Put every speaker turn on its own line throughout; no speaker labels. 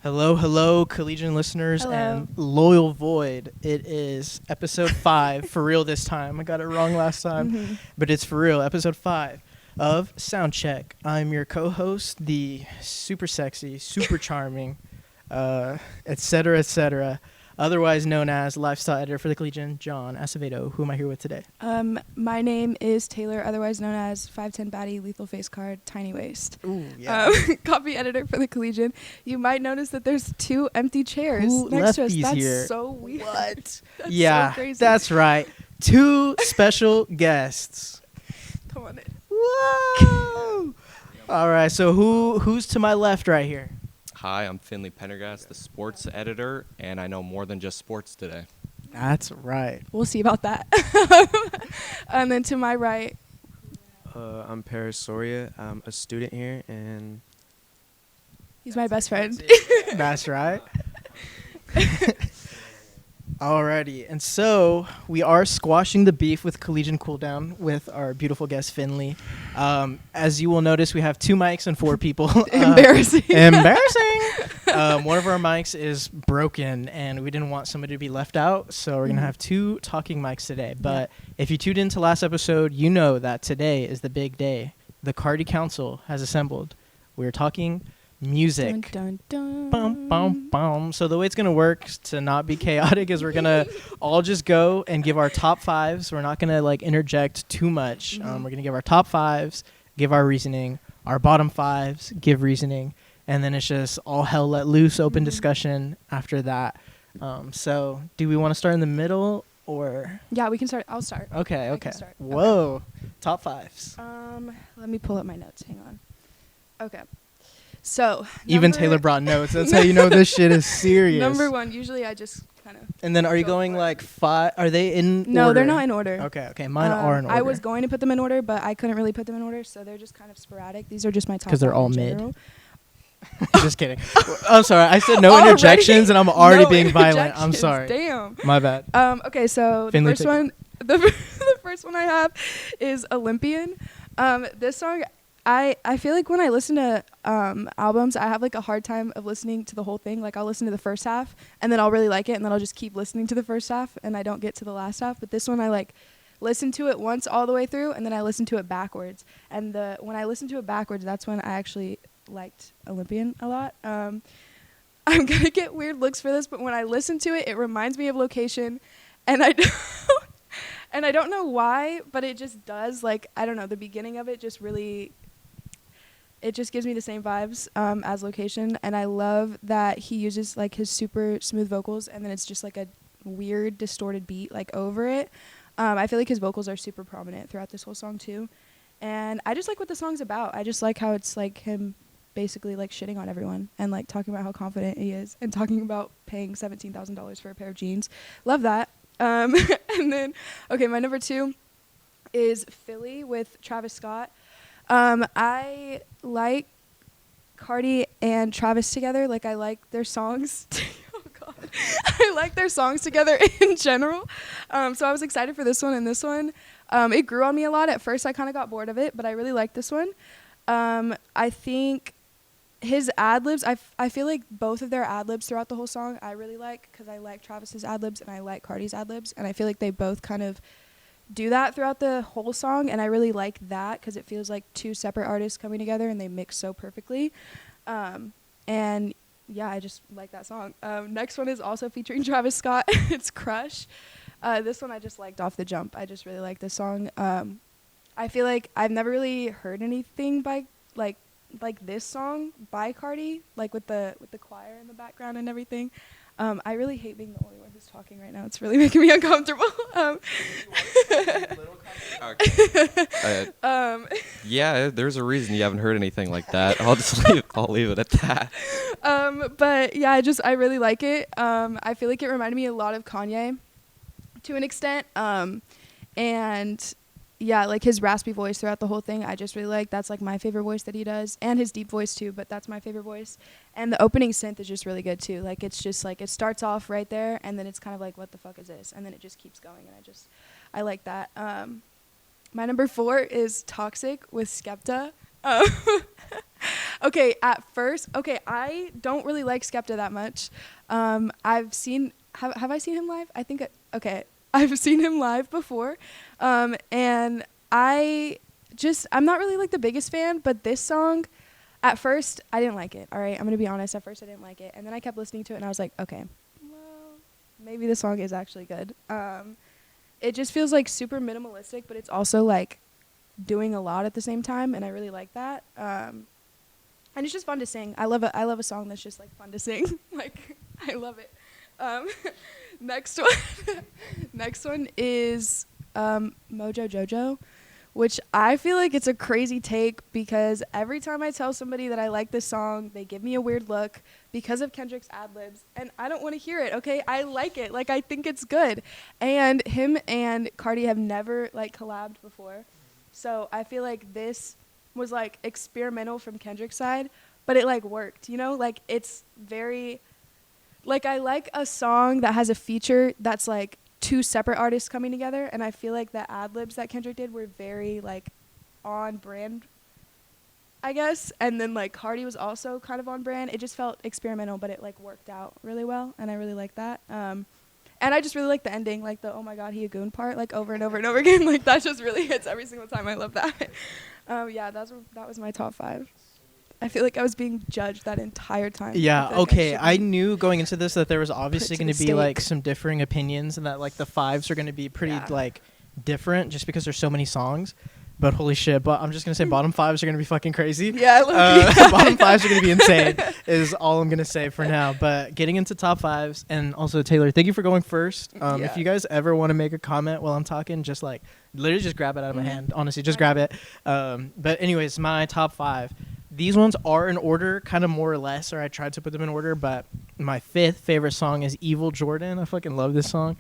Hello, hello, Collegian listeners
Hello.
and loyal Void. It is episode 5, for real this time. I got it wrong last time, but it's for real, episode 5 of Soundcheck. I'm your co-host, the super sexy, super charming, etc., otherwise known as lifestyle editor for the Collegian, John Acevedo. Who am I here with today?
My name is Taylor, otherwise known as 5'10 baddie, lethal face card, tiny waist.
Ooh, yeah.
Copy editor for the Collegian. You might notice that there's 2 empty chairs
Who
next
left
to us.
these
That's
here?
so weird.
What?
That's
Yeah,
so crazy.
that's right. 2 special guests.
Come on in.
Whoa! All right, so who's to my left right here?
Hi, I'm Finley Pendergast, the sports editor, and I know more than just sports today.
That's right.
We'll see about that. And then to my right,
I'm Paris Soria. I'm a student here, and
he's my best friend.
That's right. Alrighty, and so we are squashing the beef with Collegian Cooldown with our beautiful guest Finley. As you will notice, we have 2 mics and 4 people.
Embarrassing.
Embarrassing. One of our mics is broken, and we didn't want somebody to be left out, so we're gonna have 2 talking mics today. But if you tuned into last episode, you know that today is the big day. The Carti Council has assembled. We're talking music.
Dun, dun, dun.
Bum, bum, bum. So the way it's going to work to not be chaotic is we're going to all just go and give our top 5s. We're not going to like interject too much. We're going to give our top 5s, give our reasoning, our bottom 5s, give reasoning, and then it's just all hell let loose, open discussion after that. So do we want to start in the middle or?
Yeah, we can start. I'll start.
Okay.
I can start.
Whoa. Top 5s.
Let me pull up my notes. Hang on. Okay. So
Even Taylor brought notes. That's how you know this shit is serious.
Number 1. Usually I just kind of.
And then are you going like 5? Are they in order?
No, they're not in order.
Okay. Mine are in order.
I was going to put them in order, but I couldn't really put them in order, so they're just kind of sporadic. These are just my top.
Because they're
5
all
in
mid.
general.
Just kidding. I'm sorry. I said no
Already?
interjections, and I'm already
No
being violent. I'm
interjections.
sorry.
Damn.
My bad.
Okay, so
Finley,
the first one, the first one I have is Olympian. This song, I feel like when I listen to albums, I have like a hard time of listening to the whole thing. Like I'll listen to the first half, and then I'll really like it, and then I'll just keep listening to the first half, and I don't get to the last half. But this one, I like listen to it once all the way through, and then I listen to it backwards. And when I listen to it backwards, that's when I actually liked Olympian a lot. I'm gonna get weird looks for this, but when I listen to it, it reminds me of Location, and I don't know why, but it just does. Like I don't know, the beginning of it just really. It just gives me the same vibes as Location, and I love that he uses like his super smooth vocals, and then it's just like a weird distorted beat like over it. I feel like his vocals are super prominent throughout this whole song too, and I just like what the song's about. I just like how it's like him basically like shitting on everyone and like talking about how confident he is and talking about paying $17,000 for a pair of jeans. Love that. And then okay, my number 2 is Philly with Travis Scott. I like Carti and Travis together. Like I like their songs. Oh God, I like their songs together in general. So I was excited for this one and this one. It grew on me a lot. At first, I kind of got bored of it, but I really liked this one. I think his ad-libs, I feel like both of their ad-libs throughout the whole song I really like, because I like Travis's ad-libs and I like Carti's ad-libs, and I feel like they both kind of do that throughout the whole song, and I really like that because it feels like 2 separate artists coming together and they mix so perfectly. And yeah, I just like that song. Next one is also featuring Travis Scott. It's Crush. This one I just liked off the jump. I just really like this song. I feel like I've never really heard anything by like this song by Carti, like with the choir in the background and everything. I really hate being the only one who's talking right now. It's really making me uncomfortable.
Yeah, there's a reason you haven't heard anything like that. I'll leave it at that.
But yeah, I really like it. I feel like it reminded me a lot of Kanye to an extent. And yeah, like his raspy voice throughout the whole thing, I just really like. That's like my favorite voice that he does, and his deep voice too, but that's my favorite voice. And the opening synth is just really good too. Like it's just like it starts off right there, and then it's kind of like, what the fuck is this? And then it just keeps going, and I like that. My number 4 is Toxic with Skepta. Okay, at first, I don't really like Skepta that much. I've seen, have I seen him live? I think, I've seen him live before. And I'm not really like the biggest fan, but this song, at first, I didn't like it. All right, I'm going to be honest. At first, I didn't like it. And then I kept listening to it, and I was like, okay, well, maybe the song is actually good. It just feels like super minimalistic, but it's also like doing a lot at the same time, and I really like that. And it's just fun to sing. I love a song that's just like fun to sing. Like, I love it. Next one is Mojo Jojo, which I feel like it's a crazy take because every time I tell somebody that I like this song, they give me a weird look because of Kendrick's ad-libs, and I don't want to hear it, okay? I like it. Like, I think it's good. And him and Carti have never, like, collabed before. So I feel like this was, like, experimental from Kendrick's side, but it, like, worked, you know? Like, it's very, like, I like a song that has a feature that's, like, two separate artists coming together, and I feel like the ad-libs that Kendrick did were very, like, on brand, I guess. And then, like, Carti was also kind of on brand. It just felt experimental, but it, like, worked out really well, and I really like that. And I just really like the ending, like the "oh my god, he a goon" part, like over and over and over again. Like, that just really hits every single time. I love that. Yeah, that was my top 5. I feel like I was being judged that entire time.
Yeah,
like
okay. I knew going into this that there was obviously going to be
stake.
like some differing opinions and that like the 5s are going to be pretty like different just because there's so many songs. But holy shit, but I'm just going to say bottom 5s are going to be fucking crazy.
Yeah, I love
bottom 5s are going to be insane is all I'm going to say for now. But getting into top 5s, and also Taylor, thank you for going first. If you guys ever want to make a comment while I'm talking, just like literally just grab it out of my hand. Honestly, just grab it. But anyways, my top 5. These ones are in order, kind of more or less, or I tried to put them in order, but my 5th favorite song is Evil Jordan. I fucking love this song.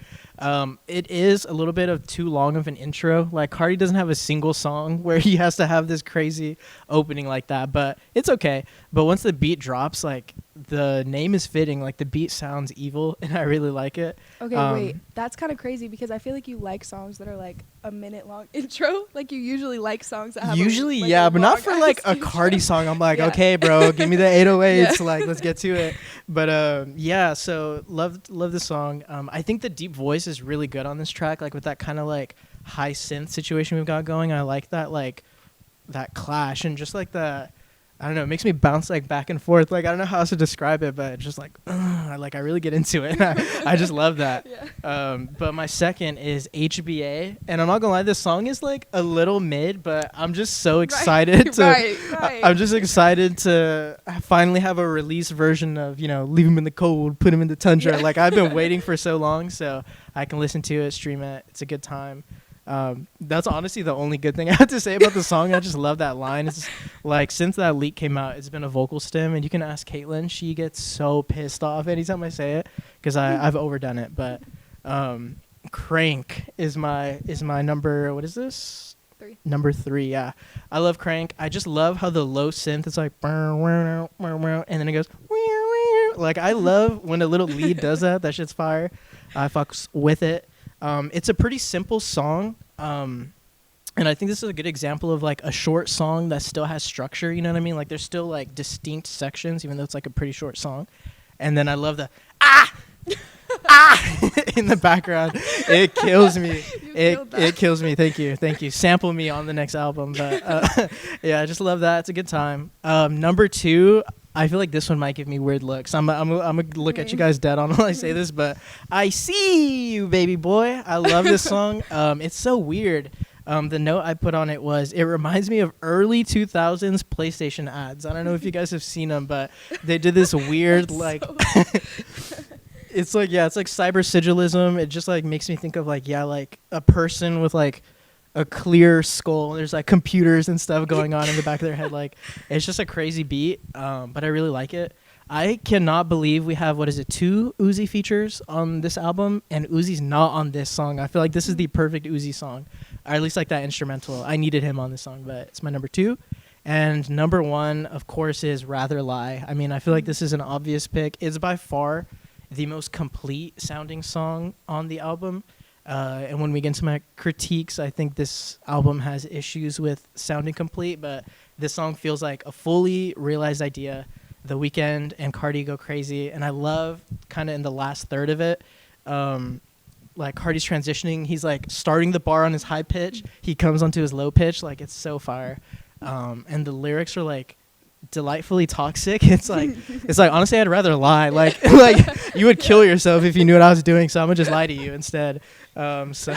It is a little bit of too long of an intro. Like, Carti doesn't have a single song where he has to have this crazy opening like that, but it's okay. But once the beat drops, like, the name is fitting. Like, the beat sounds evil, and I really like it.
Okay, wait. That's kind of crazy because I feel like you like songs that are like a minute long intro. Like, you usually like songs that have
usually,
like
yeah,
a
but not for like a
long-ass
Carti
intro.
song. I'm like,
Yeah.
okay, bro, give me the 808s.
Yeah.
Like, let's get to it. But yeah, so love the song. I think the deep voice is really good on this track. Like, with that kind of like high synth situation we've got going. I like that, like that clash and just like the, I don't know, it makes me bounce like back and forth. Like, I don't know how else to describe it, but just like, I really get into it. I just love that.
Yeah.
But my second is HBA, and I'm not gonna lie, this song is like a little mid, but I'm just so excited to.
Right.
I'm just excited to finally have a release version of, you know, Leave Him in the Cold, Put Him in the Tundra.
Yeah.
Like, I've been waiting for so long, so I can listen to it, stream it. It's a good time. That's honestly the only good thing I have to say about the song. I just love that line. It's like, since that leak came out, it's been a vocal stim, and you can ask Caitlin. She gets so pissed off anytime I say it because I've overdone it. But Crank is my number. What is this?
3.
Number 3. Yeah, I love Crank. I just love how the low synth is like, and then it goes. Like, I love when a little lead does that. That shit's fire. I fucks with it. It's a pretty simple song, and I think this is a good example of like a short song that still has structure. You know what I mean? Like, there's still like distinct sections, even though it's like a pretty short song. And then I love the in the background. It kills me. It kills me. Thank you. Sample me on the next album. But yeah, I just love that. It's a good time. Number 2. I feel like this one might give me weird looks. I'm gonna look at you guys dead on while I say this, but I see you, baby boy. I love this song. It's so weird. The note I put on it was, it reminds me of early 2000s PlayStation ads. I don't know if you guys have seen them, but they did this weird like. It's like, yeah, it's like cyber sigilism. It just like makes me think of like, yeah, like a person with like a clear skull. There's like computers and stuff going on in the back of their head. Like, it's just a crazy beat, but I really like it. I cannot believe we have, 2 Uzi features on this album, and Uzi's not on this song. I feel like this is the perfect Uzi song, or at least like that instrumental. I needed him on this song, but it's my number 2. And number 1, of course, is Rather Lie. I mean, I feel like this is an obvious pick. It's by far the most complete sounding song on the album. And when we get into my critiques, I think this album has issues with sounding complete, but This song feels like a fully realized idea. The Weeknd and Carti go crazy, and I love kind of in the last third of it, like Carti's transitioning. He's like starting the bar on his high pitch. He comes onto his low pitch. Like it's so fire, and the lyrics are like delightfully toxic. It's like honestly, I'd rather lie. Like you would kill yourself if you knew what I was doing. So I'm gonna just lie to you instead. So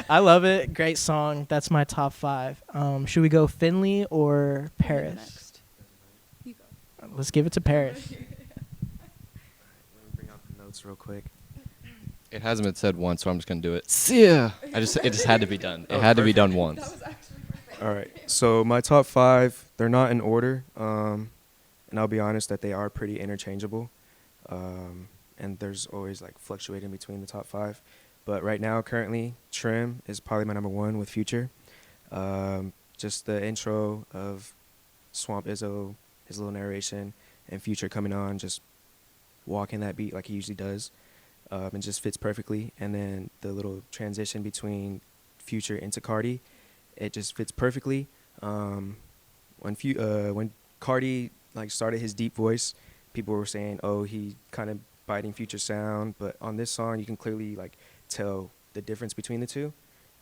I love it. Great song. That's my top 5. Should we go Finley or Paris?
Next. You go.
Let's give it to Paris.
Let me bring out the notes real quick.
It hasn't been said once, so I'm just gonna do it. Yeah. It just had to be done. It had to be done once.
That was actually perfect.
All right. So my top 5, they're not in order, and I'll be honest that they are pretty interchangeable, and there's always like fluctuating between the top 5. But right now, currently, Trim is probably my number 1 with Future. Just the intro of Swamp Izzo, his little narration, and Future coming on, just walking that beat like he usually does, and just fits perfectly. And then the little transition between Future into Carti, it just fits perfectly. When Carti like started his deep voice, people were saying, "Oh, he kind of biting Future sound," but on this song, you can clearly like tell the difference between the two.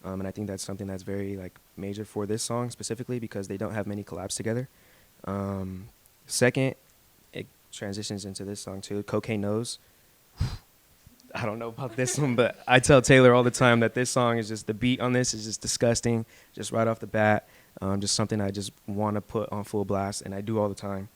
And I think that's something that's very like major for this song specifically because they don't have many collabs together. Second, it transitions into this song too. Cocaine Nose. I don't know about this one, but I tell Taylor all the time that this song is just, the beat on this is just disgusting, just right off the bat. Just something I just want to put on full blast, and I do all the time.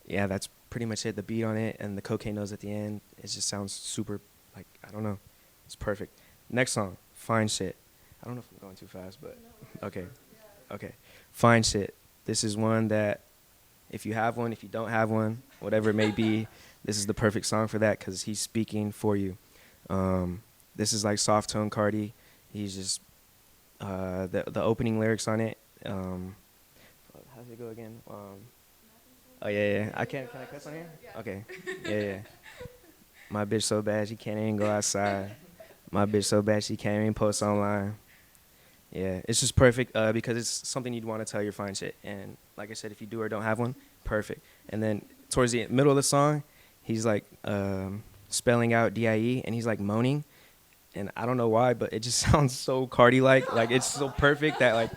Yeah, that's pretty much it. The beat on it and the Cocaine Nose at the end, it just sounds super, like, I don't know. It's perfect. Next song, Fine Shit. I don't know if I'm going too fast, but okay. Okay. Fine Shit. This is one that if you have one, if you don't have one, whatever it may be, this is the perfect song for that because he's speaking for you. This is like soft tone Carti. He's just, the opening lyrics on it. How does it go again? Oh, yeah. Can I cuss on here? Yeah. Okay. Yeah. My bitch so bad she can't even go outside. My bitch so bad she can't even post online. Yeah, it's just perfect because it's something you'd want to tell your fine shit. And like I said, if you do or don't have one, perfect. And then towards the middle of the song, he's like spelling out DIE and he's like moaning. And I don't know why, but it just sounds so Carti-like. Like it's so perfect that like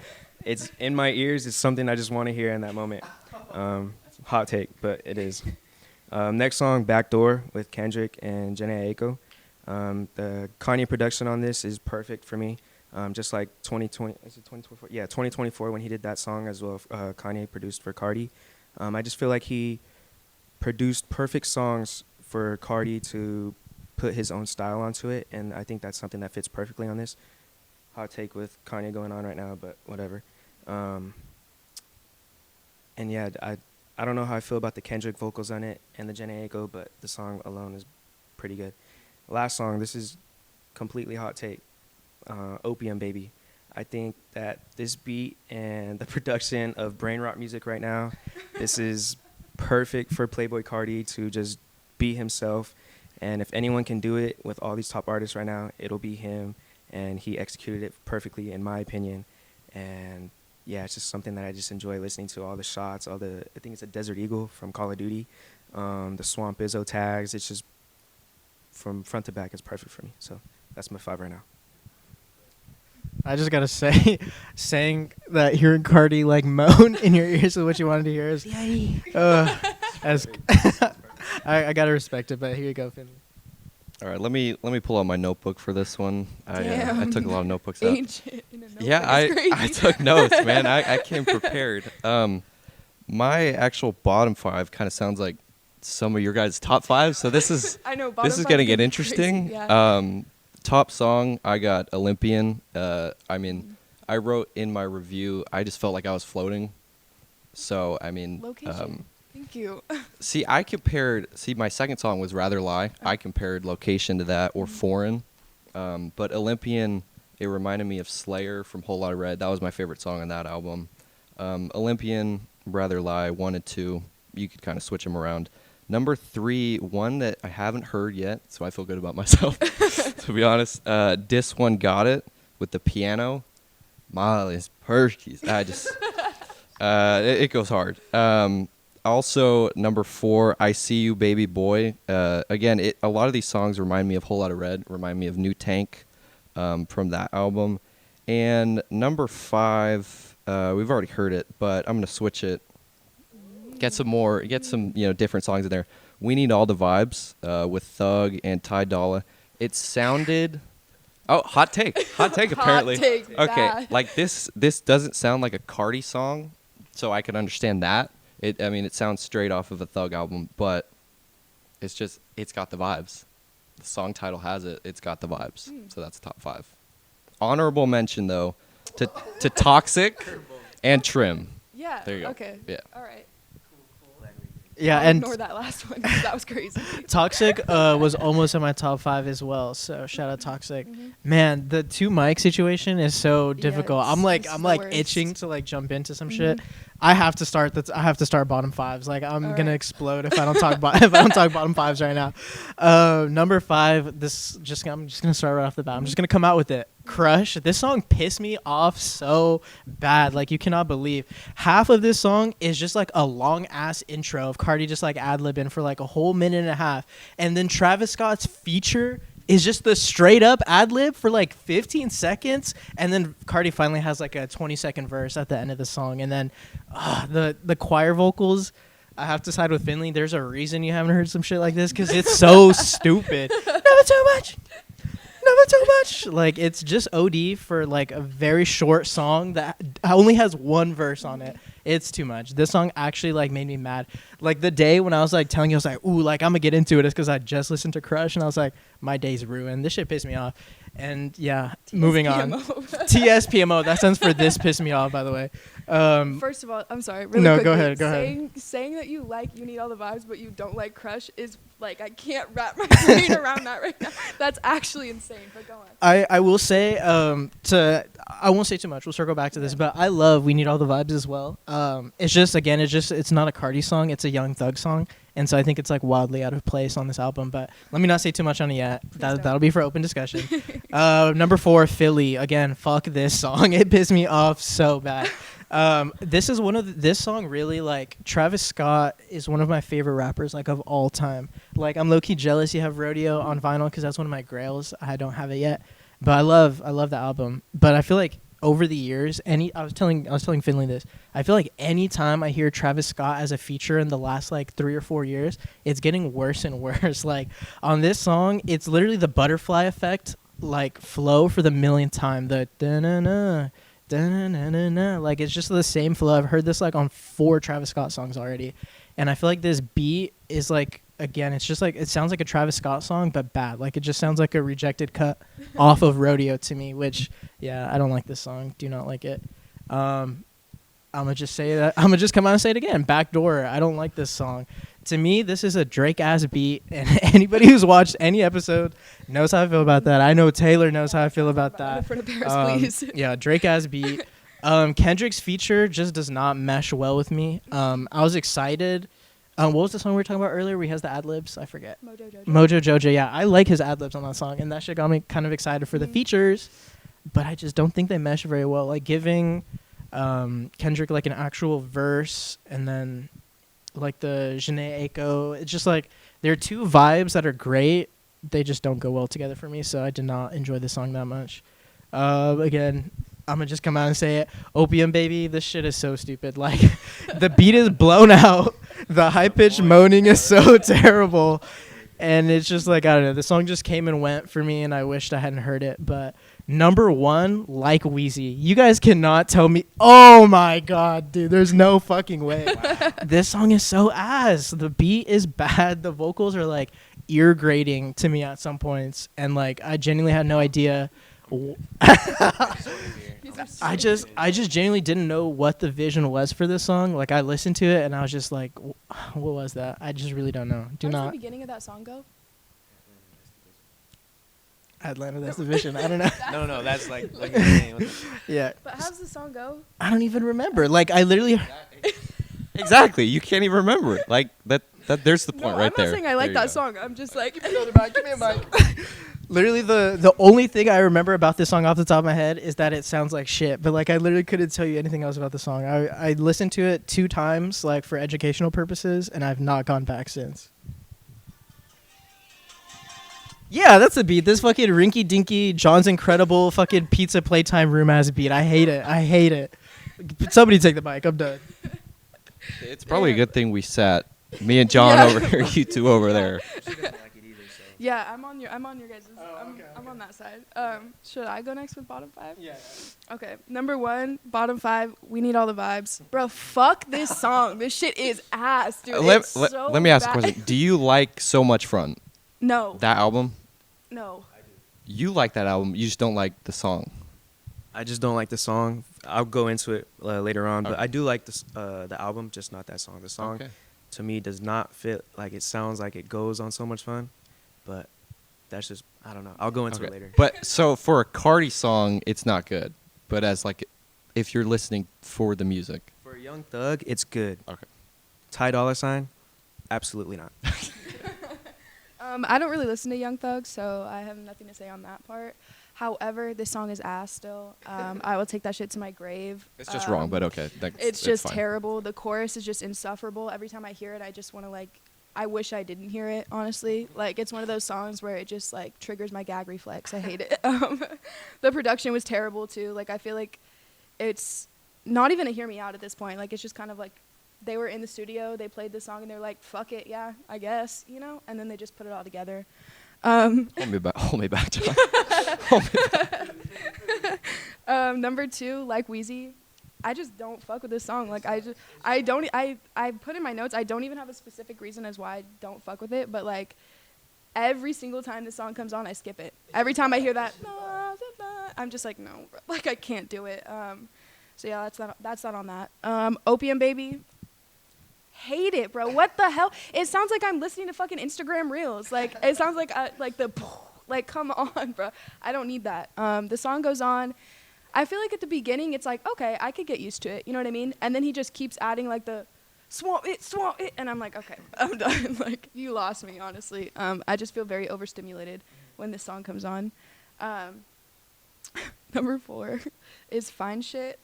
it's in my ears. It's something I just want to hear in that moment. Hot take, but it is. Next song, Backdoor with Kendrick and Jhené Aiko. The Kanye production on this is perfect for me. Just like 2020, is it 2024? Yeah, 2024 when he did that song as well. Kanye produced for Carti. I just feel like he produced perfect songs for Carti to put his own style onto it, and I think that's something that fits perfectly on this. Hot take with Kanye going on right now, but whatever. And yeah, I don't know how I feel about the Kendrick vocals on it and the Jhené Aiko, but the song alone is pretty good. Last song, this is completely hot take. Opium Baby. I think that this beat and the production of brain rot music right now, this is perfect for Playboi Carti to just be himself. And if anyone can do it with all these top artists right now, it'll be him. And he executed it perfectly, in my opinion. And yeah, it's just something that I just enjoy listening to. All the shots, I think it's a Desert Eagle from Call of Duty, the Swamp Izzo tags. It's just from front to back, it's perfect for me. So that's my 5 right now.
I just gotta say, saying that hearing Carti like moan in your ears is what you wanted to hear is, as I gotta respect it. But here you go, Finley.
All right, let me pull out my notebook for this one. I took a lot of notebooks out.
Ancient in a notebook.
Yeah, I took notes, man. I came prepared. My actual bottom 5 kind of sounds like some of your guys' top 5. So this is
I know,
this is
bottom
gonna
five
get
is
interesting.
crazy, yeah.
Top song, I got Olympian. I mean, I wrote in my review, I just felt like I was floating. So I mean,
Location. Thank you.
My second song was Rather Lie. I compared Location to that, or Foreign. But Olympian, it reminded me of Slayer from Whole Lotta Red. That was my favorite song on that album. Olympian, Rather Lie, 1 and 2. You could kind of switch them around. Number 3, one that I haven't heard yet, so I feel good about myself, to be honest. Dis One Got It with the piano. Molly's Perkies. I just it goes hard. Also, number 4, I See You, Baby Boy. Again, a lot of these songs remind me of Whole Lotta Red, remind me of New Tank from that album. And number 5, we've already heard it, but I'm going to switch it. Get some different songs in there. We Need All the Vibes with Thug and Ty Dolla. It sounded... Oh, hot take apparently.
Hot take,
okay,
bad.
like this doesn't sound like a Carti song, so I can understand that. It sounds straight off of a Thug album, but it's got the vibes. The song title has it. It's got the vibes. So that's top 5. Honorable mention though to Toxic and Trim.
Yeah.
There you go.
Okay.
Yeah.
All right.
Yeah,
I'll
and
ignore that last one 'cause that was crazy.
Toxic was almost in my top 5 as well. So shout out Toxic. Man, the 2 mic situation is so difficult.
it's-
I'm like
it's
I'm
the
like
worst.
itching to like jump into some shit. I have to start bottom 5s. Like I'm
All
gonna
right.
explode if I don't talk if I don't talk bottom 5s right now. Number 5. I'm just gonna start right off the bat. I'm just gonna come out with it. Crush. This song pissed me off so bad. Like you cannot believe. Half of this song is just like a long ass intro of Carti just like ad-libbing for like a whole minute and a half, and then Travis Scott's feature is just the straight up ad lib for like 15 seconds, and then Carti finally has like a 20-second verse at the end of the song, and then the choir vocals. I have to side with Finley. There's a reason you haven't heard some shit like this because it's so stupid. Never too much. Never too much. Like it's just OD for like a very short song that only has 1 verse on it. It's too much. This song actually like made me mad. Like the day when I was like telling you, I was like, ooh, like I'm gonna get into it, is because I just listened to Crush and I was like, my day's ruined. This shit pissed me off. And yeah, moving on. TSPMO. That stands for this pissed me off, by the way.
First of all, I'm sorry. Really
No,
quickly,
go ahead.
Saying that you Need All the Vibes, but you don't like Crush is like I can't wrap my brain around that right now. That's actually insane. But go on.
I will say I won't say too much. We'll circle back to this, but I love We Need All the Vibes as well. It's just it's not a Carti song. It's a Young Thug song, and so I think it's like wildly out of place on this album. But let me not say too much on it yet. That'll be for open discussion. Number 4, Philly. Again, fuck this song. It pissed me off so bad. This song really, like, Travis Scott is one of my favorite rappers like of all time. Like I'm low key jealous you have Rodeo on vinyl because that's one of my grails. I don't have it yet, but I love the album. But I feel like over the years, I was telling Finley this. I feel like any time I hear Travis Scott as a feature in the last like 3 or 4 years, it's getting worse and worse. Like on this song, it's literally the butterfly effect, like flow for the millionth time. The da-na-na, da-na-na-na-na. Like it's just the same flow. I've heard this like on 4 Travis Scott songs already, and I feel like this beat is like, again, it's just like it sounds like a Travis Scott song but bad. Like it just sounds like a rejected cut off of Rodeo to me, which yeah, I don't like this song. Do not like it. I'm gonna just say that. I'm gonna just come out and say it again. Backdoor. I don't like this song. To me, this is a Drake ass beat, and anybody who's watched any episode knows how I feel about that. I know Taylor knows how I feel about that.
In front of Paris, please.
Yeah, Drake ass beat. Kendrick's feature just does not mesh well with me. I was excited. What was the song we were talking about earlier where he has the ad-libs? I forget. Mojo Jojo. Yeah, I like his ad-libs on that song, and that shit got me kind of excited for the features, but I just don't think they mesh very well. Like giving Kendrick like an actual verse and then like the Janae Echo, it's just like there are 2 vibes that are great. They just don't go well together for me, so I did not enjoy the song that much. Again, I'm gonna just come out and say it. Opium Baby, this shit is so stupid. Like the beat is blown out. The high pitched moaning is so terrible. And it's just like, I don't know, the song just came and went for me and I wished I hadn't heard it. But number 1, like Wheezy. You guys cannot tell me, oh my God, dude, there's no fucking way. Wow. This song is so ass. The beat is bad. The vocals are like ear grating to me at some points. And like, I genuinely had no idea. I just genuinely didn't know what the vision was for this song. Like I listened to it and I was just like, what was that? I just really don't know.
How does the beginning of that song go?
Atlanta, that's the vision. I don't know.
No, that's like
Yeah.
But how does the song go?
I don't even remember. Like I literally.
Exactly. You can't even remember it. Like that. There's the point right there.
I'm not saying I like
There you
that
go.
song. I'm just like.
Give me a mic. Literally, the only thing I remember about this song off the top of my head is that it sounds like shit. But like, I literally couldn't tell you anything else about the song. I listened to it 2 times, like for educational purposes, and I've not gone back since. Yeah, that's the beat. This fucking rinky dinky John's Incredible fucking pizza playtime room ass beat. I hate it. I hate it. Somebody take the mic. I'm done.
It's probably a good thing we sat me and John over here, you two over there.
She doesn't like it either, so.
Yeah, I'm on your guys'.
Okay,
I'm
okay.
on that side. Should I go next with bottom 5?
Yeah.
Okay, number 1, bottom 5. We need all the vibes, bro. Fuck this song. This shit is ass, dude. It's so
let me ask a
bad.
question. Do you like So Much Fun,
No,
that album?
no.
You like that album, you just don't like the song.
I just don't like the song. I'll go into it later on, but
Okay.
I do like the album, just not that song. The song
Okay.
to me does not fit. Like it sounds like it goes on So Much Fun, but that's just I don't know. I'll go into it later.
But so for a Carti song, it's not good. But as like, if you're listening for the music.
For a Young Thug, it's good.
Okay.
Ty Dolla $ign, absolutely not.
I don't really listen to Young Thug, so I have nothing to say on that part. However, this song is ass still. I will take that shit to my grave.
It's just wrong, but okay.
It's just
fine.
terrible. The chorus is just insufferable. Every time I hear it, I just want to like. I wish I didn't hear it. Honestly, like it's one of those songs where it just like triggers my gag reflex. I hate it. The production was terrible too. Like I feel like it's not even a hear me out at this point. Like it's just kind of like they were in the studio, they played the song, and they're like, "Fuck it, yeah, I guess," you know. And then they just put it all together.
Hold me back, John.
Number 2, like Wheezy, I just don't fuck with this song. Like I put in my notes, I don't even have a specific reason as why I don't fuck with it, but like every single time this song comes on, I skip it. Every time I hear that, I'm just like, no, like I can't do it. So yeah, that's not on that. Opium Baby. Hate it, bro. What the hell? It sounds like I'm listening to fucking Instagram Reels. Like it sounds like like come on, bro. I don't need that. The song goes on. I feel like at the beginning it's like, okay, I could get used to it. You know what I mean? And then he just keeps adding like the swamp it, and I'm like, okay, I'm done. Like you lost me, honestly. I just feel very overstimulated when this song comes on. Number 4 is Fine Shit.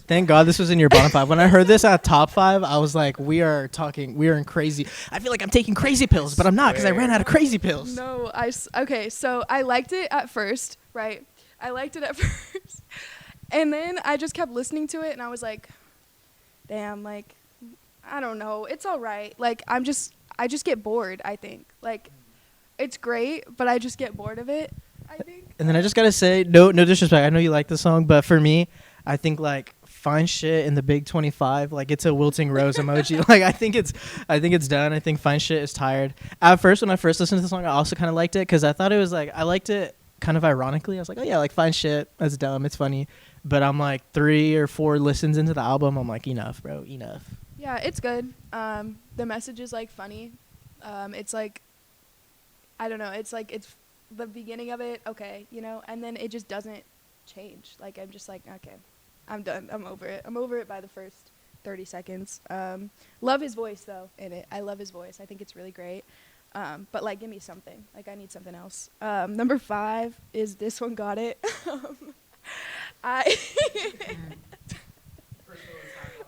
Thank God this was in your bottom 5. When I heard this at top 5, I was like, we are in crazy. I feel like I'm taking crazy pills, but I'm not because I ran out of crazy pills.
No, okay, so I liked it at first, right? I liked it at first. And then I just kept listening to it, and I was like, damn, like, I don't know. It's all right. Like, I just get bored, I think. Like, it's great, but I just get bored of it, I think.
And then I just got to say, no disrespect. I know you like the song, but for me, I think like Fine Shit in the Big 25, like it's a wilting rose emoji. Like I think it's done. I think Fine Shit is tired. At first, when I first listened to the song, I also kind of liked it because I thought it was like, I liked it kind of ironically. I was like, oh yeah, like Fine Shit, that's dumb, it's funny. But I'm like 3 or 4 listens into the album, I'm like, enough, bro, enough.
Yeah, it's good. The message is like funny. It's like, I don't know, it's like it's the beginning of it, okay, you know, and then it just doesn't change. Like I'm just like, okay, I'm done. I'm over it. I'm over it by the first 30 seconds. Love his voice though in it. I love his voice. I think it's really great. But like, give me something. Like I need something else. Number 5 is This One Got It.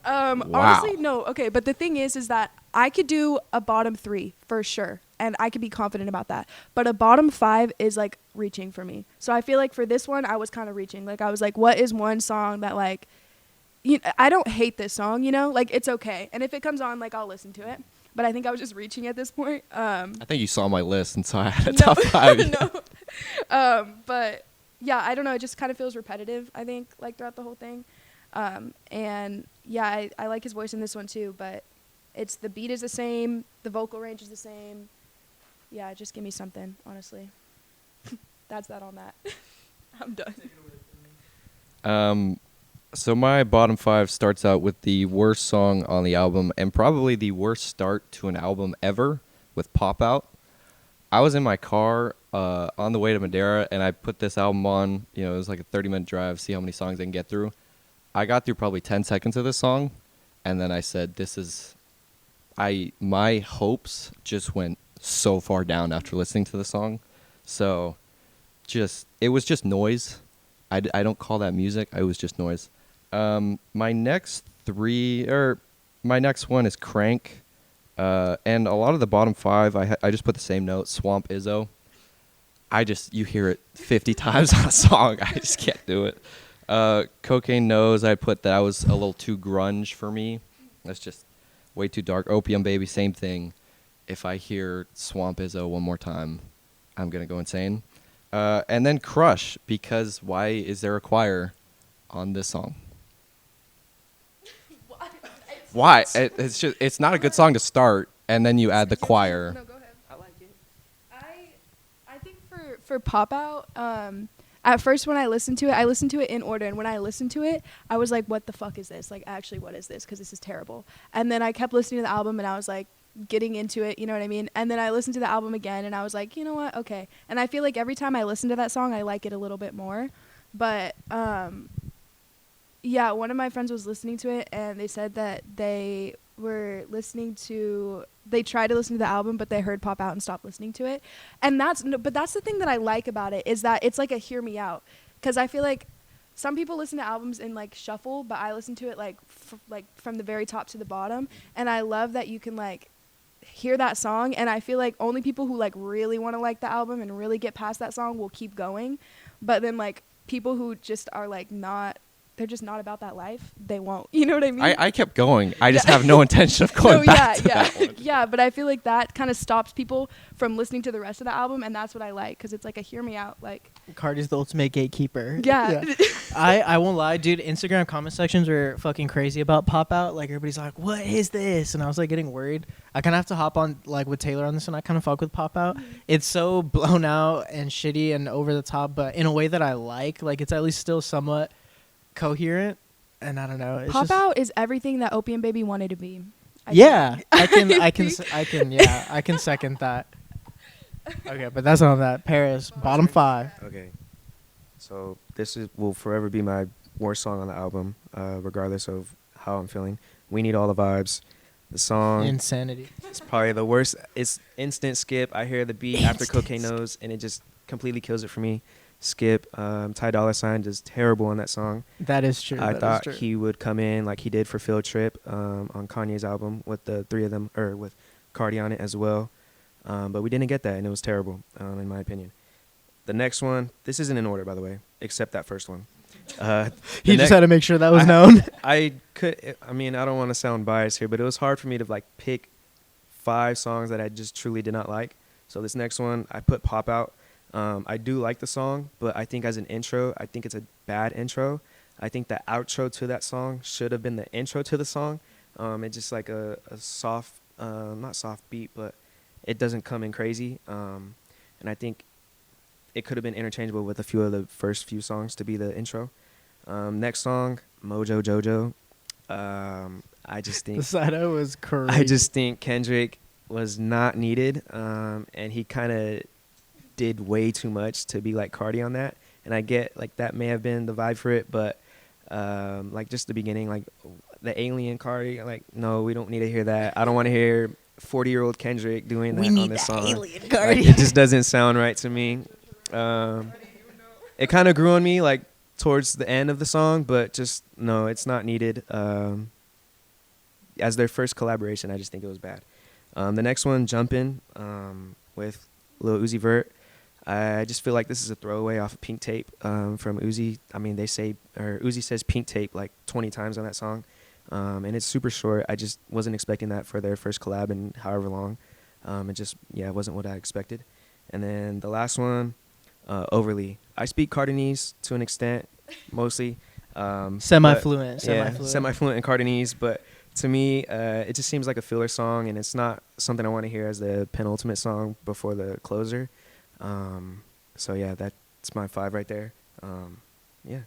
Honestly, no. Okay, but the thing is that I could do a bottom 3 for sure, and I could be confident about that. But a bottom 5 is like reaching for me. So I feel like for this one, I was kind of reaching. Like I was like, what is one song that like, I don't hate this song, you know? Like it's okay. And if it comes on, like I'll listen to it. But I think I was just reaching at this point.
I think you saw my list, and so I had a top 5.
No. But yeah, I don't know. It just kind of feels repetitive, I think, like throughout the whole thing. And yeah, I like his voice in this one too, but it's the beat is the same, the vocal range is the same. Yeah, just give me something, honestly. That's that on that. I'm done.
So my bottom 5 starts out with the worst song on the album, and probably the worst start to an album ever, with Pop Out. I was in my car on the way to Madeira, and I put this album on. You know, it was like a 30-minute drive, see how many songs I can get through. I got through probably 10 seconds of this song, and then I said, my hopes just went so far down after listening to the song. So it was just noise. I don't call that music. It was just noise. My next one is Crank. And a lot of the bottom 5, I just put the same note, Swamp Izzo. You hear it 50 times on a song. I just can't do it. Cocaine Nose, I put that was a little too grunge for me. That's just way too dark. Opium Baby, same thing. If I hear Swamp Izzo one more time, I'm going to go insane. And then Crush, because why is there a choir on this song? Why? It's not a good song to start, and then you add the choir.
No, go ahead. I like it. I think for Pop Out, at first when I listened to it in order, and when I listened to it, I was like, what the fuck is this? Like, actually, what is this? Because this is terrible. And then I kept listening to the album, and I was like, getting into it, you know what I mean? And then I listened to the album again, and I was like, you know what? Okay. And I feel like every time I listen to that song, I like it a little bit more. But, yeah, one of my friends was listening to it, and they said that they tried to listen to the album, but they heard Pop Out and stopped listening to it. And that's the thing that I like about it, is that it's like a hear me out. Because I feel like some people listen to albums in like shuffle, but I listen to it like from the very top to the bottom. And I love that you can like hear that song, and I feel like only people who like really want to like the album and really get past that song will keep going. But then like people who just are like they're just not about that life, they won't. You know what I mean?
I kept going. I just have no intention of going back to that one.
Yeah, but I feel like that kind of stops people from listening to the rest of the album, and that's what I like, because it's like a hear me out. Like,
Carti's the ultimate gatekeeper.
Yeah.
I won't lie, dude. Instagram comment sections were fucking crazy about Pop Out. Like, everybody's like, what is this? And I was like getting worried. I kind of have to hop on like with Taylor on this one. I kind of fuck with Pop Out. It's so blown out and shitty and over the top, but in a way that I like. Like, it's at least still somewhat coherent, and I don't know. It's
Pop Out is everything that Opium Baby wanted to be.
I can second that. Okay, but that's on that. Paris, bottom 5.
Okay. So this will forever be my worst song on the album, regardless of how I'm feeling. We Need All the Vibes. The song.
Insanity.
It's probably the worst. It's instant skip. I hear the beat after Cocaine Nose, and it just completely kills it for me. Skip. Ty Dolla $ign does terrible on that song.
That is true.
I thought he would come in like he did for Field Trip on Kanye's album with the 3 of them, or with Carti on it as well. But we didn't get that, and it was terrible, in my opinion. The next one, this isn't in order, by the way, except that first one.
He just had to make sure that was known.
I don't want to sound biased here, but it was hard for me to like pick 5 songs that I just truly did not like. So this next one, I put Pop Out. I do like the song, but I think as an intro, I think it's a bad intro. I think the outro to that song should have been the intro to the song. It's just like a soft, not soft beat, but it doesn't come in crazy. And I think it could have been interchangeable with a few of the first few songs to be the intro. Next song, Mojo Jojo. I just think
the side O was crazy.
I just think Kendrick was not needed, and he kind of did way too much to be like Carti on that. And I get like that may have been the vibe for it, but like just the beginning, like the alien Carti, like no, we don't need to hear that. I don't want to hear 40-year-old Kendrick doing that on this song.
Alien
Like,
Carti.
it just doesn't sound right to me. It kind of grew on me like towards the end of the song, but just no, it's not needed. As their first collaboration, I just think it was bad. The next one, Jumpin', with Lil Uzi Vert. I just feel like this is a throwaway off of Pink Tape from Uzi. I mean, Uzi says Pink Tape like 20 times on that song, and it's super short. I just wasn't expecting that for their first collab in however long. It wasn't what I expected. And then the last one, Overly. I speak Cardanese to an extent, mostly.
Semi-fluent.
Semi-fluent in Cardanese, but to me, it just seems like a filler song, and it's not something I want to hear as the penultimate song before the closer. So yeah, that's my 5 right there. Yeah.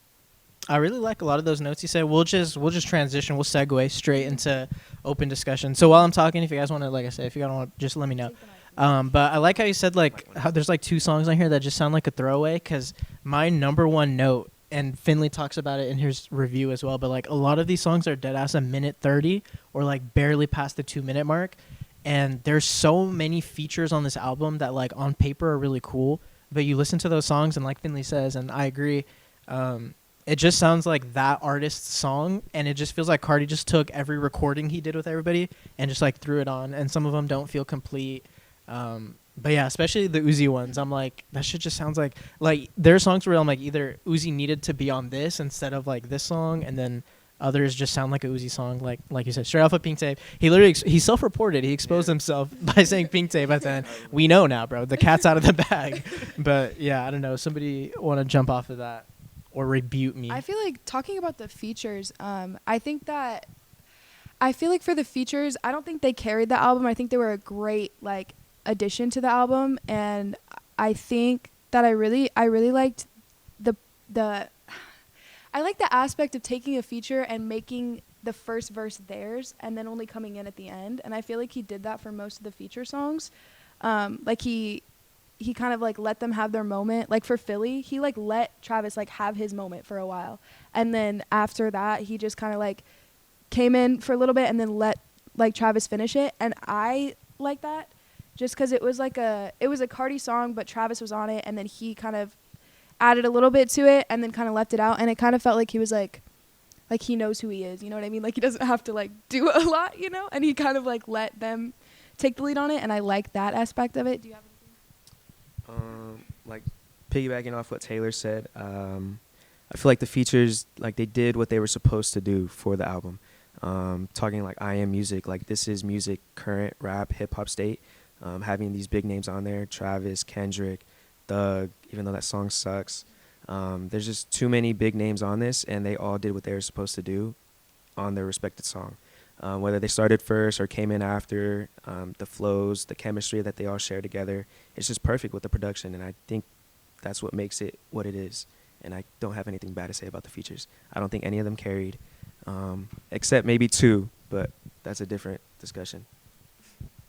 I really like a lot of those notes you said. We'll just transition. We'll segue straight into open discussion. So while I'm talking, if you guys want to, like I said, if you guys want to, just let me know. But I like how you said like how there's like 2 songs on here that just sound like a throwaway, because my number 1 note, and Finley talks about it in his review as well, but like a lot of these songs are dead ass a minute 30 or like barely past the 2-minute mark. And there's so many features on this album that like on paper are really cool, but you listen to those songs and like Finley says, and I agree, it just sounds like that artist's song, and it just feels like Carti just took every recording he did with everybody and just like threw it on, and some of them don't feel complete. But yeah, especially the Uzi ones, I'm like, that shit just sounds like there are songs where I'm like, either Uzi needed to be on this instead of like this song, and then others just sound like a Uzi song, like you said, straight off of Pink Tape. He literally he self-reported. He exposed himself by saying Pink Tape at the end. We know now, bro. The cat's out of the bag. But yeah, I don't know. Somebody want to jump off of that or rebuke me?
I feel like talking about the features, I feel like for the features, I don't think they carried the album. I think they were a great like addition to the album, and I think that I really liked I like the aspect of taking a feature and making the first verse theirs and then only coming in at the end. And I feel like he did that for most of the feature songs. Like he kind of like let them have their moment. Like for Philly, he like let Travis like have his moment for a while. And then after that, he just kind of like came in for a little bit and then let like Travis finish it. And I like that just because it was a Carti song, but Travis was on it. And then he kind of added a little bit to it and then kind of left it out, and it kind of felt like he was like he knows who he is, you know what I mean? Like he doesn't have to like do a lot, you know, and he kind of like let them take the lead on it, and I like that aspect of it. Do you have anything?
Like piggybacking off what Taylor said, I feel like the features, like they did what they were supposed to do for the album. Talking like I Am Music, like this is music, current rap, hip hop state, having these big names on there, Travis, Kendrick, Thug, even though that song sucks. There's just too many big names on this, and they all did what they were supposed to do on their respected song. Whether they started first or came in after, the flows, the chemistry that they all share together, it's just perfect with the production, and I think that's what makes it what it is. And I don't have anything bad to say about the features. I don't think any of them carried, except maybe two, but that's a different discussion.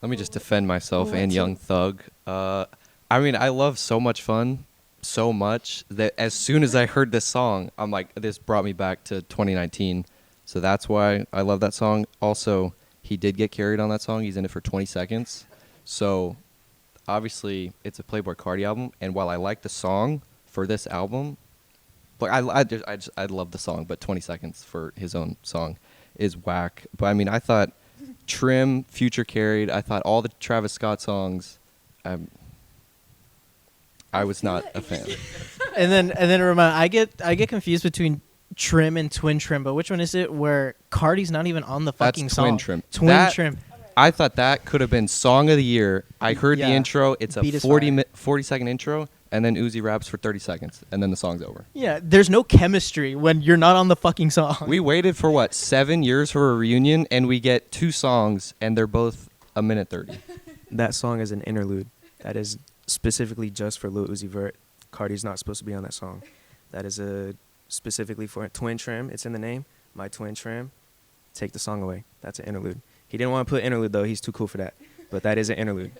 Let me just defend myself and Young Thug. I mean, I love So Much Fun so much that as soon as I heard this song, I'm like, this brought me back to 2019. So that's why I love that song. Also, he did get carried on that song. He's in it for 20 seconds. So obviously, it's a Playboi Carti album. And while I like the song for this album, like I love the song, but 20 seconds for his own song is whack. But I mean, I thought Trim, Future carried. I thought all the Travis Scott songs. I was not a fan.
And then remind, I get confused between Trim and Twin Trim, but which one is it where Carti's not even on the fucking
That's
song?
Twin Trim.
Twin Trim.
I thought that could have been Song of the Year. I heard the intro. It's a
Beat is
40-second intro, and then Uzi raps for 30 seconds, and then the song's over.
Yeah, there's no chemistry when you're not on the fucking song.
We waited for, 7 years for a reunion, and we get 2 songs, and they're both a minute 30.
That song is an interlude. That is specifically just for Lil Uzi Vert. Carti's not supposed to be on that song. That is specifically for Twin Trim. It's in the name. My Twin Trim. Take the song away. That's an interlude. He didn't want to put interlude, though. He's too cool for that. But that is an interlude.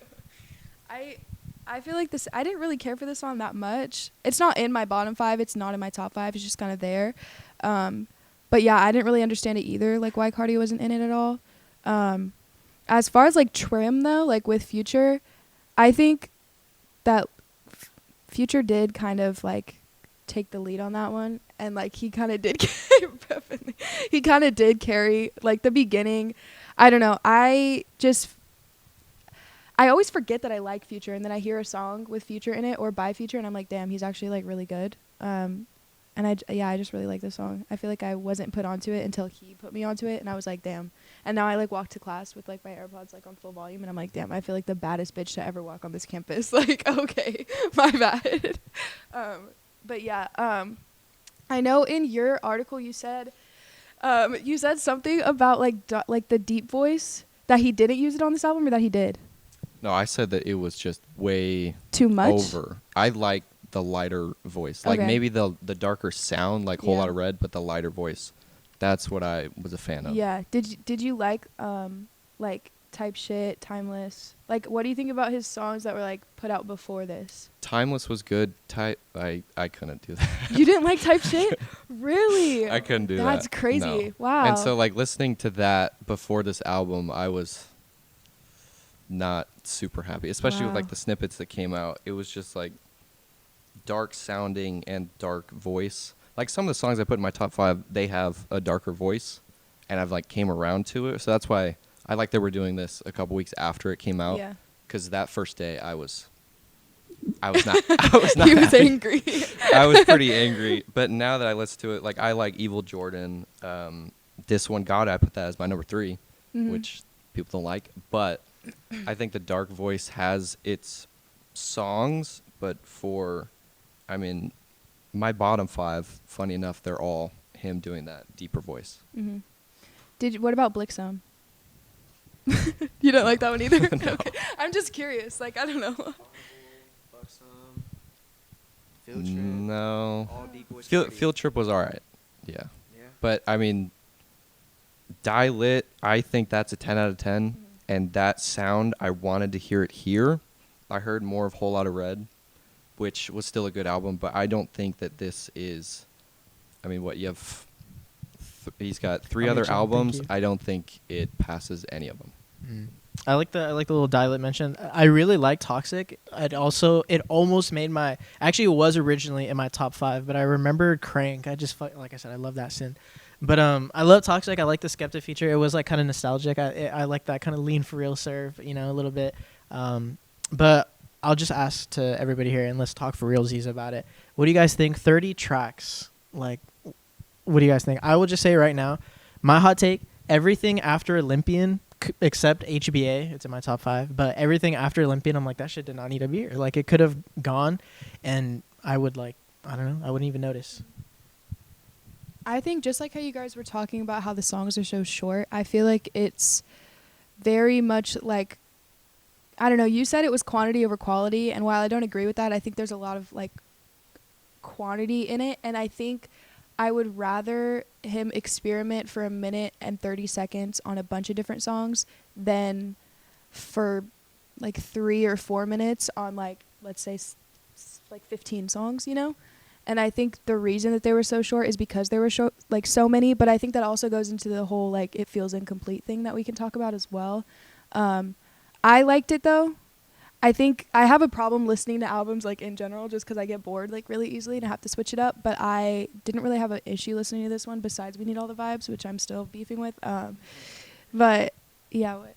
I feel like this. I didn't really care for this song that much. It's not in my bottom 5. It's not in my top 5. It's just kind of there. But yeah, I didn't really understand it either. Like why Carti wasn't in it at all. As far as like Trim though, like with Future, I think that Future did kind of like take the lead on that one, and like he kind of did. He kind of did carry like the beginning. I don't know. I always forget that I like Future, and then I hear a song with Future in it or by Future, and I'm like, damn, he's actually like really good. And I just really like this song. I feel like I wasn't put onto it until he put me onto it, and I was like, damn. And now I like walk to class with like my AirPods like on full volume, and I'm like, damn, I feel like the baddest bitch to ever walk on this campus. Like, okay, my bad. But yeah, I know in your article you said something about like the deep voice, that he didn't use it on this album, or that he did.
No, I said that it was just way
too much.
Over. I like the lighter voice. Like maybe the darker sound, like Whole Lotta Red, but the lighter voice. That's what I was a fan of.
Yeah. Did you like Type Shit, Timeless? Like, what do you think about his songs that were like put out before this?
Timeless was good. I couldn't do that.
You didn't like Type Shit? Really?
I couldn't do that.
That's crazy.
No.
Wow.
And so like listening to that before this album, I was not super happy, especially with
Wow.
like the snippets that came out. It was just like dark sounding and dark voice. Like some of the songs I put in my top 5, they have a darker voice, and I've like came around to it. So that's why I like that we're doing this a couple weeks after it came out.
Yeah.
Because that first day I was not I was not
He was
happy.
angry.
I was pretty angry. But now that I listen to it, like I like Evil Jordan. This one, God, I put that as my number 3,
Mhm.
which people don't like. But I think the dark voice has its songs, but I mean, my bottom 5, funny enough, they're all him doing that deeper voice.
Mm-hmm. What about Blixum? You don't like that one either?
No.
Okay. I'm just curious. Like, I don't know.
Field Trip.
No.
All deep voice.
Field Trip was all right. Yeah.
Yeah.
But, I mean, Die Lit, I think that's a 10 out of 10. And that sound, I wanted to hear it here. I heard more of Whole Lotta Red, which was still a good album, but I don't think that this is. I mean, what you have? He's got 3
I'll
other
mention, thank
albums.
you.
I don't think it passes any of them.
I like the little dialect mention. I really like Toxic. It almost made my, actually it was originally in my top 5, but I remembered Crank. Like I said, I love that sin. But I love Toxic. I like the Skepta feature. It was like kind of nostalgic. I like that kind of lean for real serve, a little bit. But I'll just ask to everybody here, and let's talk for realsies about it. What do you guys think? 30 tracks. Like, what do you guys think? I will just say right now, my hot take, everything after Olympian, except HBA, it's in my top 5, but everything after Olympian, I'm like, that shit did not need to be here. Like, it could have gone, and I would I don't know, I wouldn't even notice.
I think just like how you guys were talking about how the songs are so short, I feel like it's very much like, I don't know, you said it was quantity over quality, and while I don't agree with that, I think there's a lot of like quantity in it, and I think I would rather him experiment for 1 minute and 30 seconds on a bunch of different songs than for like 3 or 4 minutes on like, let's say like 15 songs, And I think the reason that they were so short is because there were so many, but I think that also goes into the whole like it feels incomplete thing that we can talk about as well. I liked it though. I think I have a problem listening to albums like in general just because I get bored like really easily and I have to switch it up, but I didn't really have an issue listening to this one besides We Need All the Vibes, which I'm still beefing with. But yeah, what?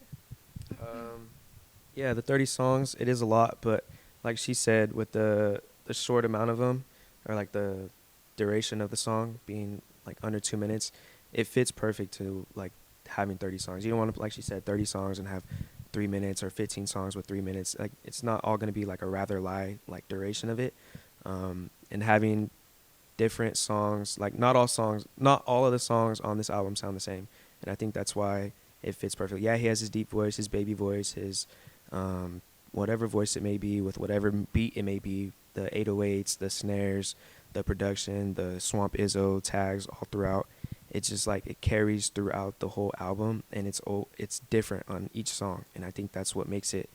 Yeah, the 30 songs, it is a lot, but like she said, with the short amount of them, or like the duration of the song being like under 2 minutes, it fits perfect to like having 30 songs. You don't want to, like she said, 30 songs and have 3 minutes, or 15 songs with 3 minutes. Like, it's not all going to be like a rather lie like duration of it. And having different songs, like not all of the songs on this album sound the same. And I think that's why it fits perfectly. Yeah, he has his deep voice, his baby voice, his whatever voice it may be, with whatever beat it may be, the 808s, the snares, the production, the Swamp Izzo tags all throughout. It's just like it carries throughout the whole album, and it's different on each song, and I think that's what makes it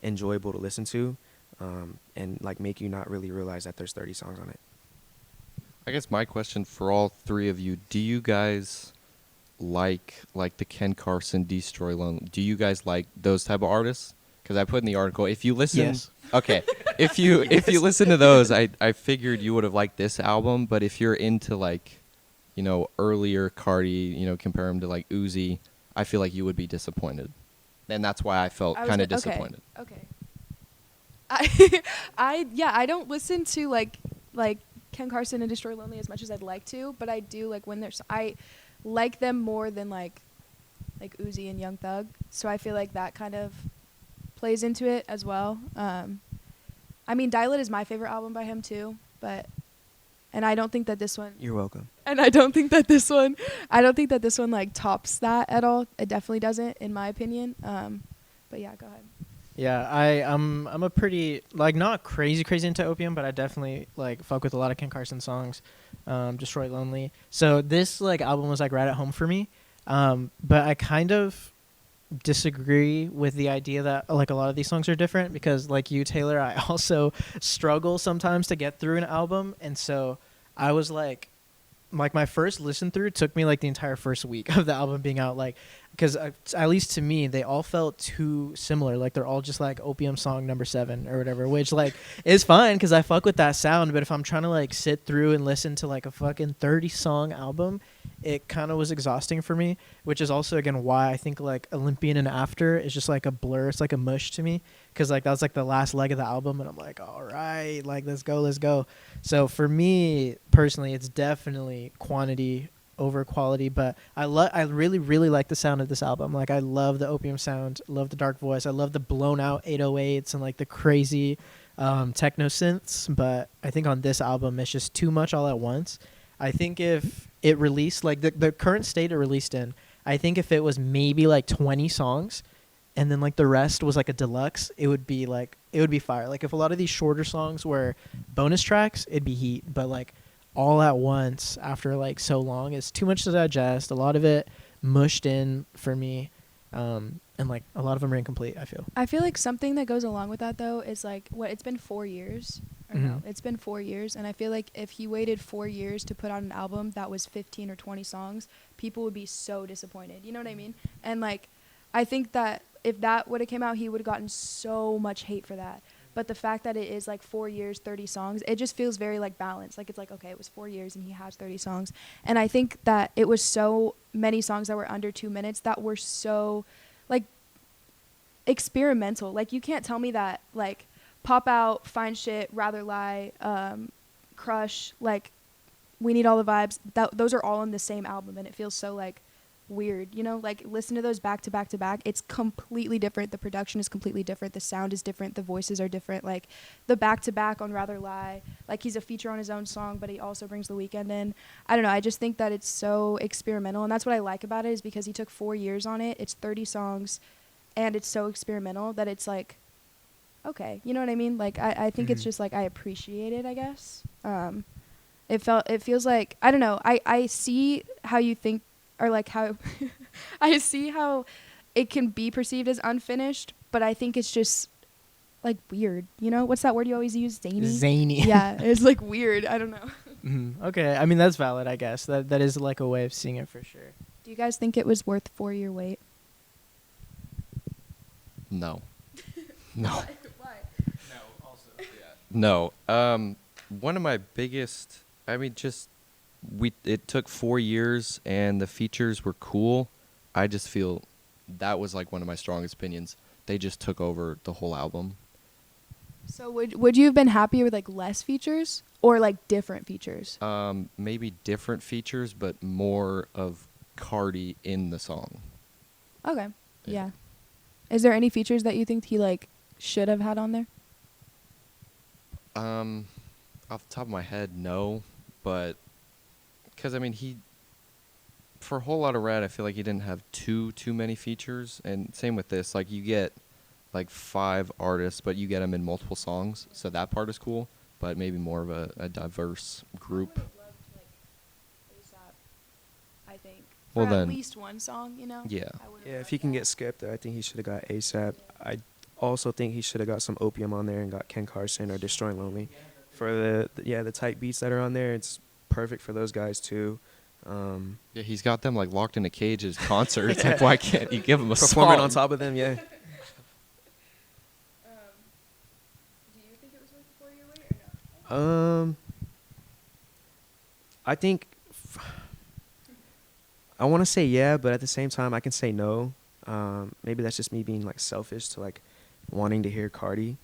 enjoyable to listen to, and like make you not really realize that there's 30 songs on it.
I guess my question for all 3 of you: do you guys like the Ken Carson, Destroy Lonely? Do you guys like those type of artists? Because I put in the article, if you listen,
Yes.
Okay, if you listen to those, I figured you would have liked this album. But if you're into like, earlier Carti, compare him to like Uzi, I feel like you would be disappointed, and that's why I felt kind of disappointed.
Okay. I don't listen to like Ken Carson and Destroy Lonely as much as I'd like to, but I do like when I like them more than like Uzi and Young Thug, so I feel like that kind of plays into it as well. I mean, Die Lit is my favorite album by him too, and I don't think that this one.
You're welcome.
And I don't think that this one like tops that at all. It definitely doesn't, in my opinion. But yeah, go ahead.
Yeah, I'm a pretty like not crazy into Opium, but I definitely like fuck with a lot of Ken Carson songs. Destroy Lonely. So this like album was like right at home for me. But I kind of disagree with the idea that like a lot of these songs are different, because like you, Taylor, I also struggle sometimes to get through an album, and so I was like my first listen through took me like the entire first week of the album being out. Like because at least to me, they all felt too similar. Like they're all just like Opium Song number 7 or whatever, which like is fine because I fuck with that sound. But if I'm trying to like sit through and listen to like a fucking 30-song album, it kind of was exhausting for me. Which is also again why I think like Olympian and After is just like a blur. It's like a mush to me because like that was like the last leg of the album, and I'm like, all right, like let's go. So for me personally, it's definitely quantity over quality, but I really like the sound of this album. Like I love the Opium sound, love the dark voice, I love the blown out 808s and like the crazy techno synths, but I think on this album it's just too much all at once. I think if it released like the current state it released in, I think if it was maybe like 20 songs and then like the rest was like a deluxe, it would be fire. Like if a lot of these shorter songs were bonus tracks, it'd be heat, but like all at once after like so long, it's too much to digest. A lot of it mushed in for me, and like a lot of them are incomplete. I feel
like something that goes along with that though is like it's been 4 years or no, it's been 4 years, and I feel like if he waited 4 years to put out an album that was 15 or 20 songs, people would be so disappointed. You know what I mean? And like I think that if that would have came out, he would have gotten so much hate for that. But the fact that it is like 4 years, 30 songs, it just feels very like balanced. Like it's like, okay, it was 4 years and he has 30 songs. And I think that it was so many songs that were under 2 minutes that were so like experimental. Like you can't tell me that like Pop Out, Fine Shit, Rather Lie, Crush, like We Need All the Vibes, those are all on the same album, and it feels so like weird, you know, like listen to those back to back to back. It's completely different. The production is completely different. The sound is different. The voices are different. Like the back to back on Rather Lie, like he's a feature on his own song, but he also brings The Weeknd in. I don't know. I just think that it's so experimental, and that's what I like about it is because he took 4 years on it. It's 30 songs, and it's so experimental that it's like, okay, you know what I mean? Like I think it's just like I appreciate it, I guess. It feels like, I don't know. I see how you think. Or like how I see how it can be perceived as unfinished, but I think it's just like weird, you know? What's that word you always use? Zany. Yeah, it's like weird. I don't know.
Okay, I mean that's valid, I guess. That is like a way of seeing it for sure.
Do you guys think it was worth 4-year wait?
No. No.
Why?
No. Also. Yeah. No. One of my biggest. I mean, just. It took 4 years and the features were cool. I just feel that was like one of my strongest opinions. They just took over the whole album.
So would you have been happier with like less features or like different features?
Maybe different features, but more of Carti in the song.
Okay. Yeah. Is there any features that you think he like should have had on there?
Off the top of my head, no, but because I mean for a Whole Lotta Red, I feel like he didn't have too many features, and same with this. Like you get like 5 artists, but you get them in multiple songs, so that part is cool. But maybe more of a diverse group.
I would have loved like ASAP, I think.
Well,
for
then,
at least one song, you know.
Yeah.
Yeah, if he can get skipped, I think he should have got ASAP. I also think he should have got some Opium on there and got Ken Carson or Destroying Lonely. For the tight beats that are on there, it's perfect for those guys too.
Yeah, he's got them like locked in a cage at his concerts. Like, why can't you give him a
performing
song?
on top of them? Yeah.
Do you think it was worth the 4-year wait or no?
I think I want to say yeah, but at the same time I can say no. Maybe that's just me being like selfish to like wanting to hear Carti.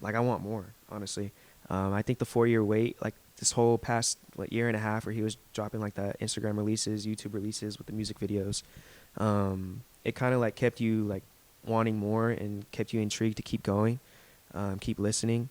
Like I want more, honestly. I think the 4-year wait, like this whole past like year and a half where he was dropping like the Instagram releases, YouTube releases with the music videos, it kind of like kept you like wanting more and kept you intrigued to keep going, keep listening.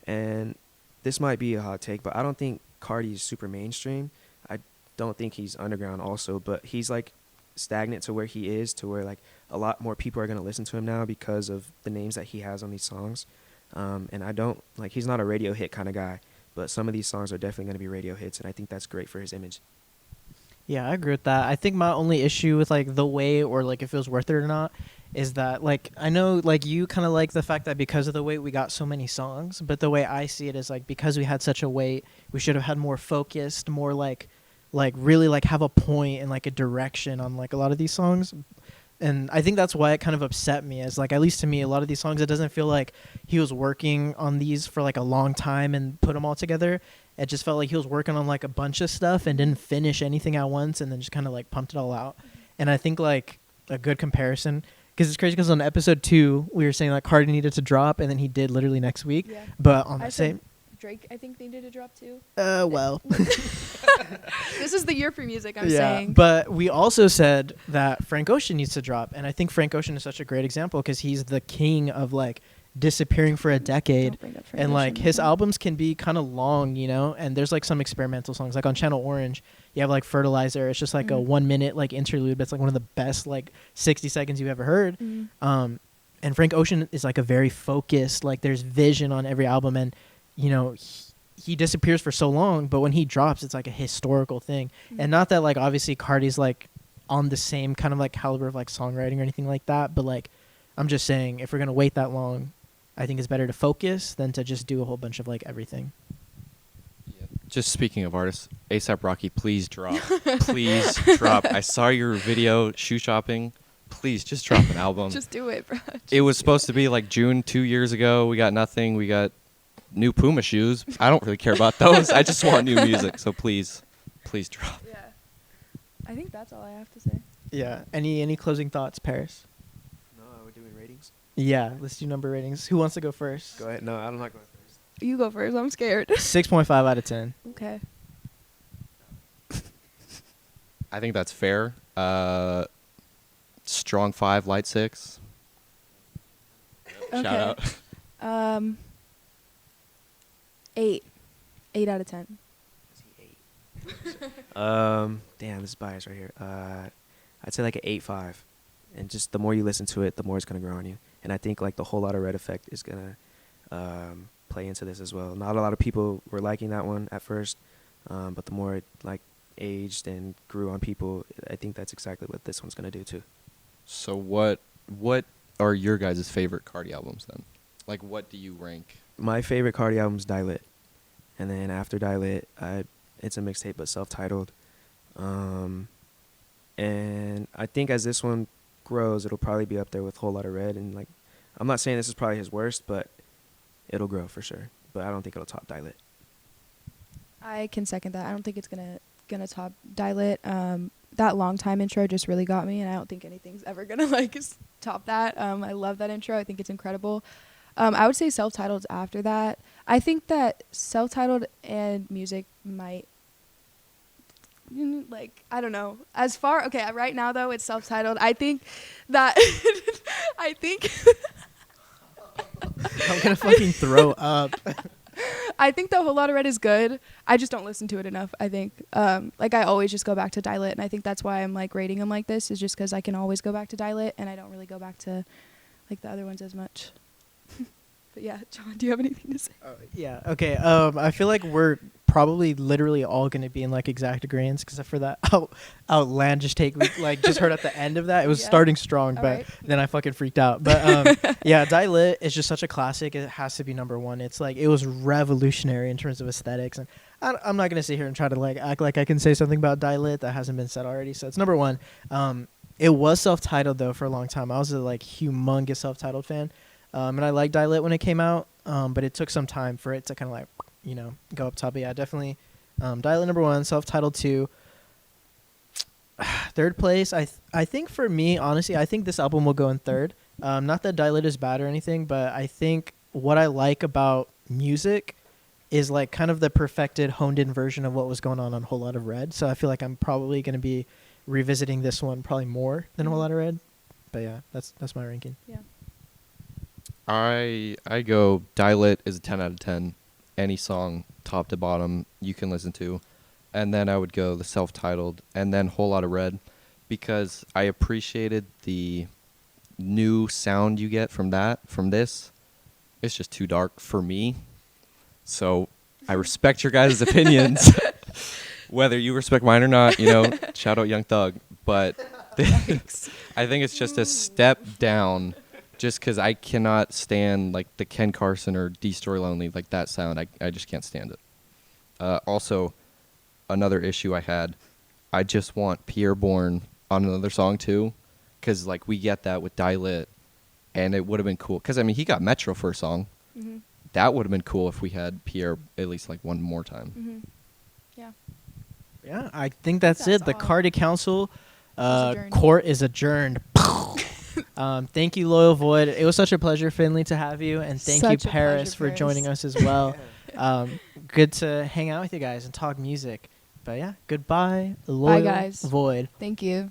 And this might be a hot take, but I don't think Carti is super mainstream. I don't think he's underground also, but he's like stagnant to where he is, to where like a lot more people are going to listen to him now because of the names that he has on these songs. And I don't like, he's not a radio hit kind of guy, but some of these songs are definitely going to be radio hits, and I think that's great for his image.
Yeah, I agree with that. I think my only issue with like the way or like if it was worth it or not is that like I know like you kind of like the fact that because of the wait we got so many songs, but the way I see it is like because we had such a wait, we should have had more focused, more like like really like have a point and like a direction on like a lot of these songs. And I think that's why it kind of upset me, as like, at least to me, a lot of these songs, it doesn't feel like he was working on these for like a long time and put them all together. It just felt like he was working on like a bunch of stuff and didn't finish anything at once, and then just kind of like pumped it all out. And I think like a good comparison, because it's crazy, because on episode 2 we were saying like Carti needed to drop, and then he did literally next week.
Yeah.
But on
I
the
said
same,
Drake, I think they did a drop too.
well.
This is the year for music, I'm
Yeah,
saying.
but we also said that Frank Ocean needs to drop, and I think Frank Ocean is such a great example, because he's the king of like disappearing for a decade.
Don't bring up Frank
And like
Ocean.
his albums can be kind of long, you know, and there's like some experimental songs, like on Channel Orange you have like Fertilizer. It's just like a
Mhm.
1 minute like interlude, but it's like one of the best like 60 seconds you've ever heard.
Mhm.
And Frank Ocean is like a very focused, like there's vision on every album, and you know he disappears for so long, but when he drops it's like a historical thing. And not that like obviously Carti's like on the same kind of like caliber of like songwriting or anything like that, but like I'm just saying, if we're gonna wait that long, I think it's better to focus than to just do a whole bunch of like everything.
Just speaking of artists, ASAP Rocky, please drop. Please drop. I saw your video shoe shopping. Please just drop an album.
Just do it, bro.
It was supposed to be like June 2 years ago. We got nothing. We got new Puma shoes. I don't really care about those. I just want new music. So please drop.
Yeah. I think that's all I have to say.
Yeah. Any closing thoughts, Paris?
No, we're doing ratings.
Yeah, let's do number ratings. Who wants to go first?
Go ahead. No, I'm not going first.
You go first. I'm scared.
6.5 out of 10.
Okay.
I think that's fair. Strong 5, light 6.
Okay.
Shout out.
8. 8 out of 10.
Damn, this is bias right here. I'd say like an 8.5, and just the more you listen to it, the more it's gonna grow on you. And I think like the whole lot of red effect is gonna play into this as well. Not a lot of people were liking that one at first, but the more it like aged and grew on people, I think that's exactly what this one's gonna do too.
So what are your guys' favorite Carti albums then? Like, what do you rank?
My favorite Carti album is Die Lit, and then after Die Lit, it's a mixtape but self-titled, and I think as this one grows, it'll probably be up there with Whole Lotta Red. And like, I'm not saying this is probably his worst, but it'll grow for sure. But I don't think it'll top Die Lit.
I can second that. I don't think it's gonna top Die Lit. That long time intro just really got me, and I don't think anything's ever gonna like top that. I love that intro. I think it's incredible. I would say self-titled after that. I think that self-titled and music might, like, I don't know. Okay, right now though it's self-titled. I think that I think
I'm gonna fucking throw up.
I think the Whole Lotta Red is good. I just don't listen to it enough, I think. Like, I always just go back to Die Lit, and I think that's why I'm, like, rating them like this, is just because I can always go back to Die Lit, and I don't really go back to, like, the other ones as much. But, yeah, John, do you have anything to say?
Yeah. Okay. I feel like we're probably literally all gonna be in like exact agreement, except for that outlandish take we like just heard at the end of that. It was
Yeah.
starting strong,
All
but
right.
then I fucking freaked out. But yeah, Die Lit is just such a classic. It has to be number one. It's like, it was revolutionary in terms of aesthetics, and I'm not gonna sit here and try to like act like I can say something about Die Lit that hasn't been said already. So it's number one. It was self-titled though for a long time. I was a like humongous self-titled fan. And I liked Die Lit when it came out, but it took some time for it to kind of like, you know, go up top. But yeah, definitely Die Lit number one, self-titled 2. Third place, I think for me, honestly, I think this album will go in third. Not that Die Lit is bad or anything, but I think what I like about music is like kind of the perfected, honed-in version of what was going on Whole Lot of Red. So I feel like I'm probably going to be revisiting this one probably more than Whole Lot of Red. But yeah, that's my ranking.
Yeah.
I go Die Lit is a 10 out of 10. Any song, top to bottom, you can listen to. And then I would go the self-titled, and then Whole Lotta Red, because I appreciated the new sound you get from this. It's just too dark for me. So I respect your guys' opinions. Whether you respect mine or not, you know, shout out Young Thug. But I think it's just a step down, just because I cannot stand like the Ken Carson or Destroy Lonely, like that sound. I just can't stand it. Also, another issue I had. I just want Pierre Bourne on another song too, because like we get that with Dilit, and it would have been cool. Because I mean, he got Metro for a song.
Mhm.
That would have been cool if we had Pierre at least like one more time.
Mhm. Yeah.
Yeah, I think that's
That's
it. The
all.
Carti Council
adjourned.
court is adjourned. Thank you, Loyal Void. It was such a pleasure, Finley, to have you, and thank
Such
you,
a
Paris,
pleasure,
for joining
Paris.
us as well. Good to hang out with you guys and talk music. But yeah, goodbye, Loyal
guys.
Void.
Thank you.